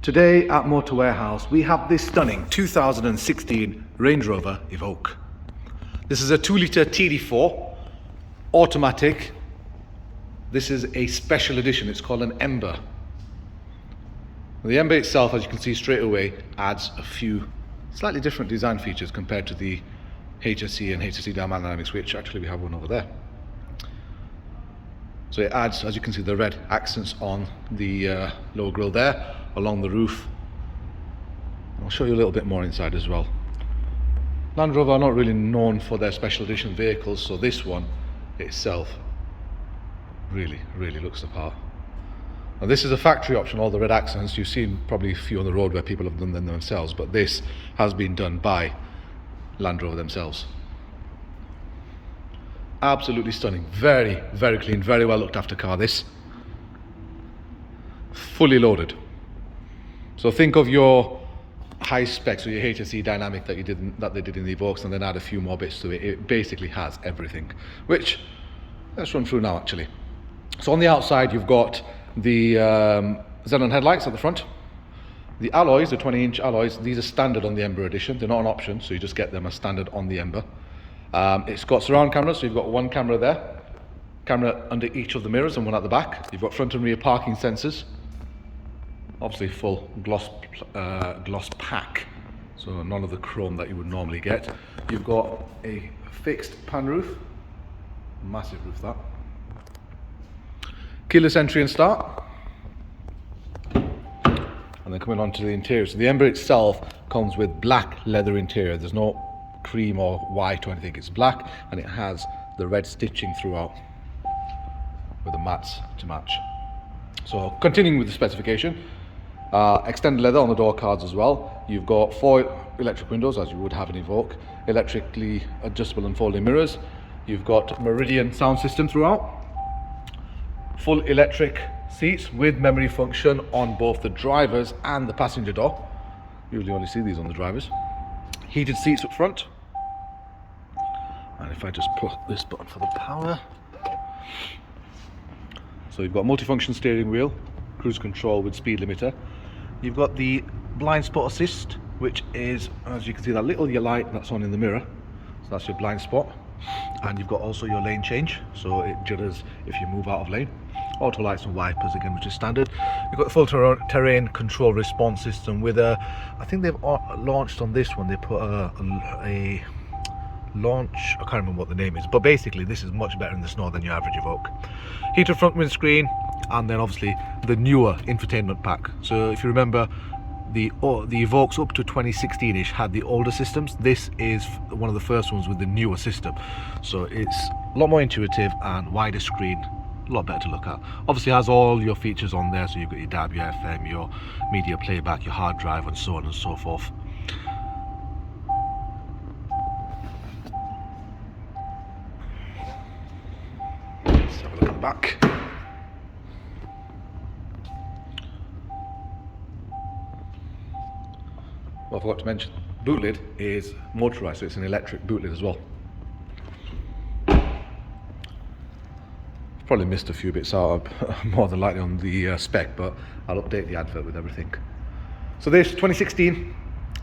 Today at Motor Warehouse we have this stunning 2016 Range Rover Evoque. This is a 2-litre Td4 automatic. This is a special edition, it's called an Ember. The Ember itself, as you can see straight away, adds a few slightly different design features compared to the HSE and HSE Dynamics, which actually we have one over there. So it adds, as you can see, the red accents on the lower grille there, along the roof. I'll show you a little bit more inside as well. Land Rover are not really known for their special edition vehicles, so this one itself really looks the part. Now this is a factory option, all the red accents. You've seen probably a few on the road where people have done them themselves, but this has been done by Land Rover themselves. Absolutely stunning, very clean, very well looked after car this. Fully loaded. So think of your high specs or your HSE Dynamic that they did in the Evoques, and then add a few more bits to it. It basically has everything, which let's run through now actually. So on the outside you've got the xenon headlights at the front. The alloys, the 20-inch alloys, these are standard on the Ember edition. They're not an option, so you just get them as standard on the Ember. It's got surround cameras, so you've got one camera there, camera under each of the mirrors and one at the back. You've got front and rear parking sensors, obviously full gloss pack, so none of the chrome that you would normally get. You've got a fixed pan roof, massive roof that. Keyless entry and start. And then coming on to the interior. So the Ember itself comes with black leather interior. There's no cream or white or anything, it's black, and it has the red stitching throughout with the mats to match. So continuing with the specification, extended leather on the door cards as well. You've got 4 electric windows, as you would have in Evoque, electrically adjustable and folding mirrors. You've got Meridian sound system throughout, full electric seats with memory function on both the drivers and the passenger door. Usually only see these on the drivers. Heated seats up front, and if I just put this button for the power, so you've got multifunction steering wheel, cruise control with speed limiter. You've got the blind spot assist, which is, as you can see, that little light that's on in the mirror, so that's your blind spot. And you've got also your lane change, so it jitters if you move out of lane. Auto lights and wipers again, which is standard. You've got the full terrain control response system with a, I think they've launched on this one, they put a launch, I can't remember what the name is, but basically this is much better in the snow than your average Evoque. Heated front windscreen, and then obviously the newer infotainment pack. So if you remember, the Evoques up to 2016ish had the older systems. This is one of the first ones with the newer system, so it's a lot more intuitive and wider screen, a lot better to look at. Obviously has all your features on there, so you've got your DAB, your FM, your media playback, your hard drive, and so on and so forth. Let's have a look at the back. Well, I forgot to mention, boot lid is motorized, so it's an electric boot lid as well. Probably missed a few bits out, more than likely on the spec, but I'll update the advert with everything. So this 2016,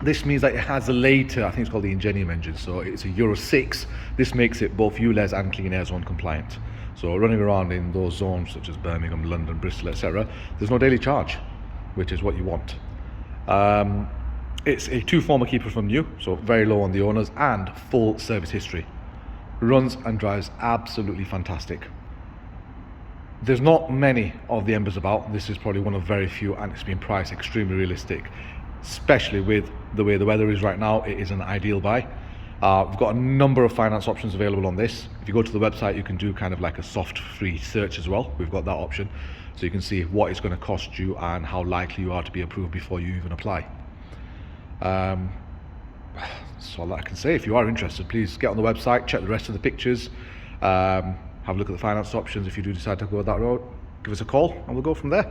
this means that it has a later, I think it's called the Ingenium engine, so it's a Euro 6. This makes it both ULEZ and Clean Air Zone compliant. So running around in those zones such as Birmingham, London, Bristol, etc., there's no daily charge, which is what you want. It's a 2-former keeper from new, so very low on the owners, and full service history. Runs and drives absolutely fantastic. There's not many of the Embers about. This is probably one of very few, and it's been priced extremely realistic, especially with the way the weather is right now. It is an ideal buy. We've got a number of finance options available on this. If you go to the website, you can do kind of like a soft free search as well. We've got that option, so you can see what it's going to cost you and how likely you are to be approved before you even apply. That's all that I can say. If you are interested, please get on the website, check the rest of the pictures, have a look at the finance options. If you do decide to go that road, give us a call and we'll go from there.